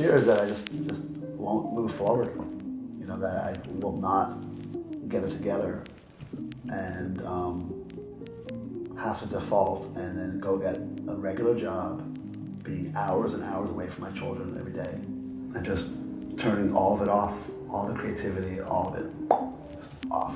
fear is that I just won't move forward. You know, that I will not get it together and have to default and then go get a regular job, being hours and hours away from my children every day, and just turning all of it off, all the creativity, all of it off.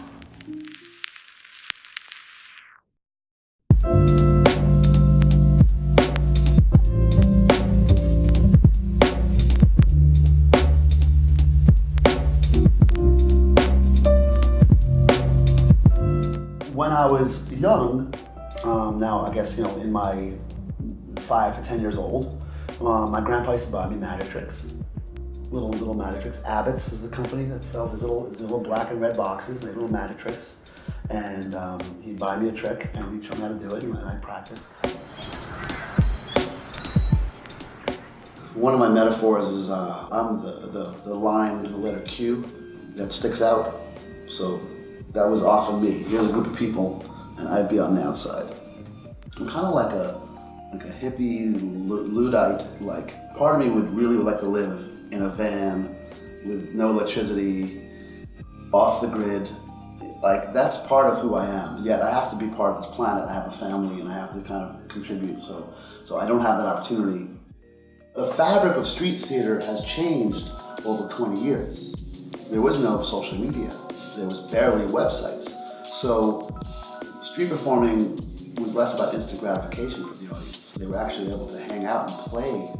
When I was young, now I guess, you know, in my 5 to 10 years old, my grandpa used to buy me magic tricks. Little magic tricks. Abbott's is the company that sells these little black and red boxes, and little magic tricks. And he'd buy me a trick, and he'd show me how to do it, and I'd practice. One of my metaphors is I'm the line in the letter Q that sticks out. So that was often me. Here's a group of people, and I'd be on the outside. I'm kind of like a hippie Luddite. Like, part of me would like to live in a van with no electricity, off the grid. Like, that's part of who I am. Yet I have to be part of this planet. I have a family, and I have to kind of contribute. So I don't have that opportunity. The fabric of street theater has changed over 20 years. There was no social media. There was barely websites. So street performing was less about instant gratification for the audience. They were actually able to hang out and play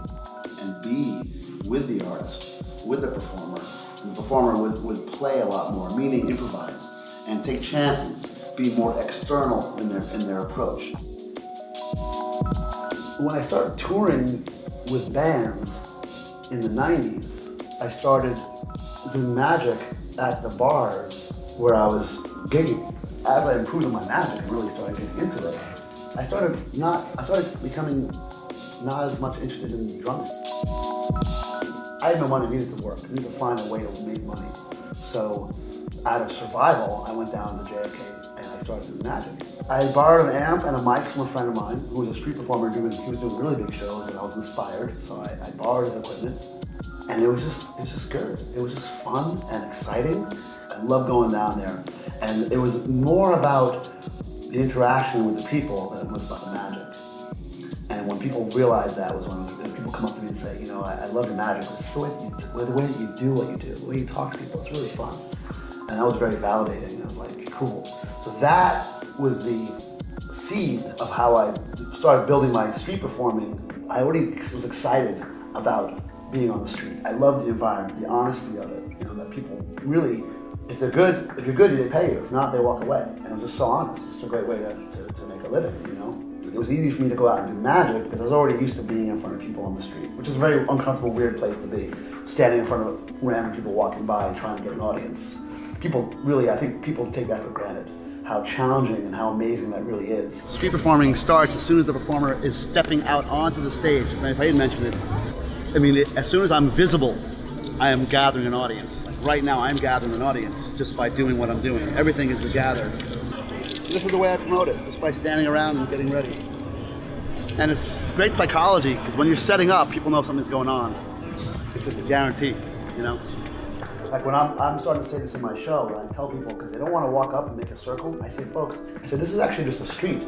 and be with the artist, with the performer. And the performer would play a lot more, meaning improvise, and take chances, be more external in their approach. When I started touring with bands in the 90s, I started doing magic at the bars where I was gigging. As I improved on my magic and really started getting into it, I started becoming not as much interested in drumming. I had no money, I needed to work. I needed to find a way to make money. So out of survival, I went down to JFK and I started doing magic. I borrowed an amp and a mic from a friend of mine who was a street performer. He was doing really big shows, and I was inspired. So I borrowed his equipment, and it was just good. It was just fun and exciting. I loved going down there, and it was more about the interaction with the people than it was about the magic. And when people realized that was when people come up to me and say, you know, I love your magic. It's the way that you do what you do, the way you talk to people. It's really fun. And that was very validating. I was like, cool. So that was the seed of how I started building my street performing. I already was excited about being on the street. I love the environment, the honesty of it. You know, that people really, if you're good, they pay you. If not, they walk away. And it was just so honest. It's a great way to make a living, you know? It was easy for me to go out and do magic because I was already used to being in front of people on the street, which is a very uncomfortable, weird place to be. Standing in front of random people walking by and trying to get an audience. I think people take that for granted, how challenging and how amazing that really is. Street performing starts as soon as the performer is stepping out onto the stage. And if I didn't mention it, I mean, as soon as I'm visible, I am gathering an audience. Like right now, I'm gathering an audience just by doing what I'm doing. Everything is a gather. This is the way I promote it, just by standing around and getting ready. And it's great psychology, because when you're setting up, people know something's going on. It's just a guarantee, you know? Like when I'm starting to say this in my show, when I tell people, because they don't want to walk up and make a circle, I say, folks, this is actually just a street.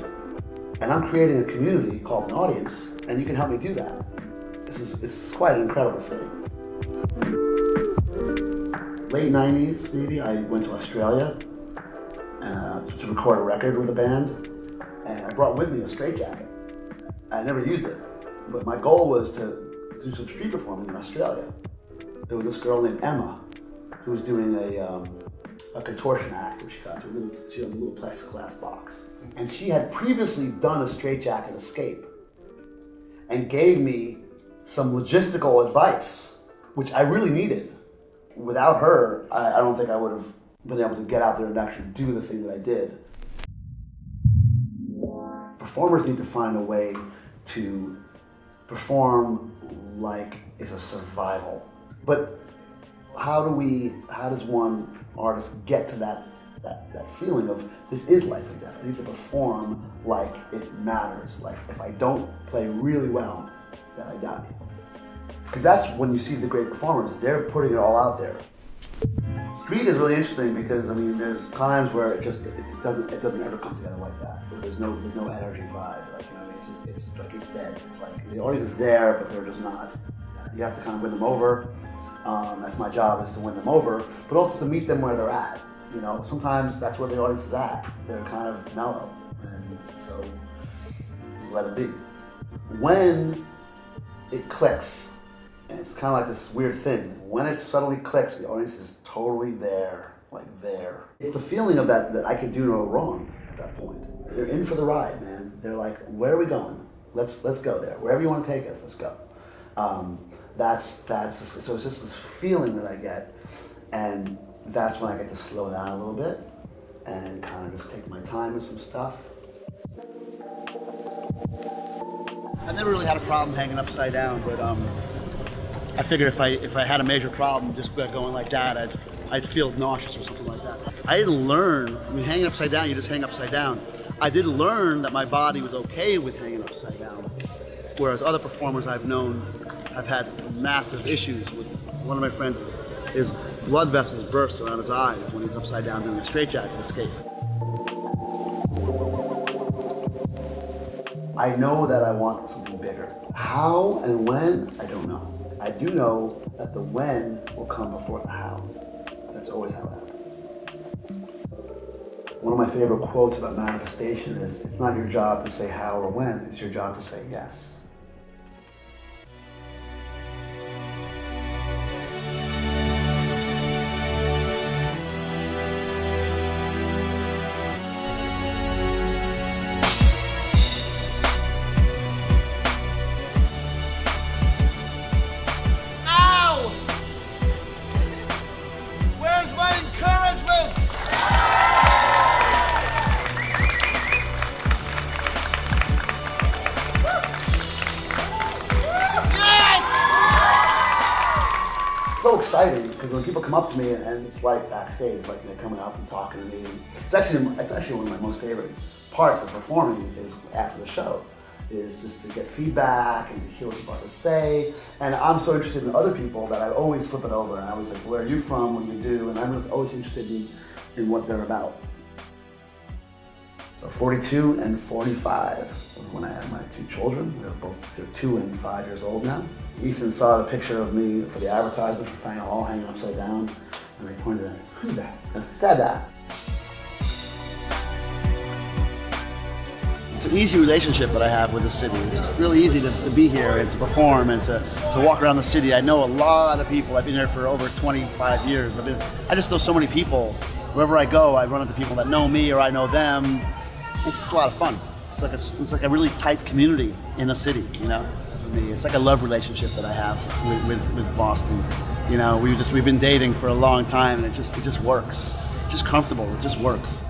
And I'm creating a community called an audience, and you can help me do that. This is quite an incredible thing. Late 90s, maybe, I went to Australia to record a record with a band, and I brought with me a straitjacket. I never used it, but my goal was to do some street performing in Australia. There was this girl named Emma who was doing a contortion act, which she had a little plexiglass box. And she had previously done a straitjacket escape and gave me some logistical advice, which I really needed. Without her, I don't think I would have been able to get out there and actually do the thing that I did. Performers need to find a way to perform like it's a survival. But how does one artist get to that feeling of this is life and death? I need to perform like it matters. Like if I don't play really well, then I die. Because that's when you see the great performers, they're putting it all out there. Street is really interesting because, I mean, there's times where it doesn't ever come together like that. There's no energy vibe. Like, you know, it's just like it's dead. It's like the audience is there, but they're just not. You have to kind of win them over. That's my job, is to win them over, but also to meet them where they're at. You know, sometimes that's where the audience is at. They're kind of mellow, and so just let it be. When it clicks, and it's kind of like this weird thing. When it suddenly clicks, the audience is totally there, like there. It's the feeling of that I could do no wrong at that point. They're in for the ride, man. They're like, where are we going? Let's go there. Wherever you want to take us, let's go. So it's just this feeling that I get, and that's when I get to slow down a little bit and kind of just take my time with some stuff. I never really had a problem hanging upside down, but I figured if I had a major problem just by going like that, I'd feel nauseous or something like that. I didn't learn, when hanging upside down, you just hang upside down. I did learn that my body was okay with hanging upside down, whereas other performers I've known have had massive issues with. One of my friends, his blood vessels burst around his eyes when he's upside down doing a straitjacket escape. I know that I want something bigger. How and when, I don't know. I do know that the when will come before the how. That's always how it happens. One of my favorite quotes about manifestation is, it's not your job to say how or when, it's your job to say yes. So exciting because when people come up to me and it's like backstage, like they're coming up and talking to me. It's actually one of my most favorite parts of performing is after the show, is just to get feedback and to hear what people have to say. And I'm so interested in other people that I always flip it over and I was like, where are you from, what do you do? And I was always interested in what they're about. So 42 and 45 was when I had my two children. They're 2 and 5 years old now. Ethan saw the picture of me for the advertisement for Faneuil Hall hanging upside down, and they pointed at it. Who's that? That's Dada. It's an easy relationship that I have with the city. It's just really easy to be here and to perform and to walk around the city. I know a lot of people. I've been here for over 25 years. I just know so many people. Wherever I go, I run into people that know me or I know them. It's just a lot of fun. It's like a really tight community in a city, you know. For me, it's like a love relationship that I have with Boston. You know, we've been dating for a long time, and it just works. It's just comfortable. It just works.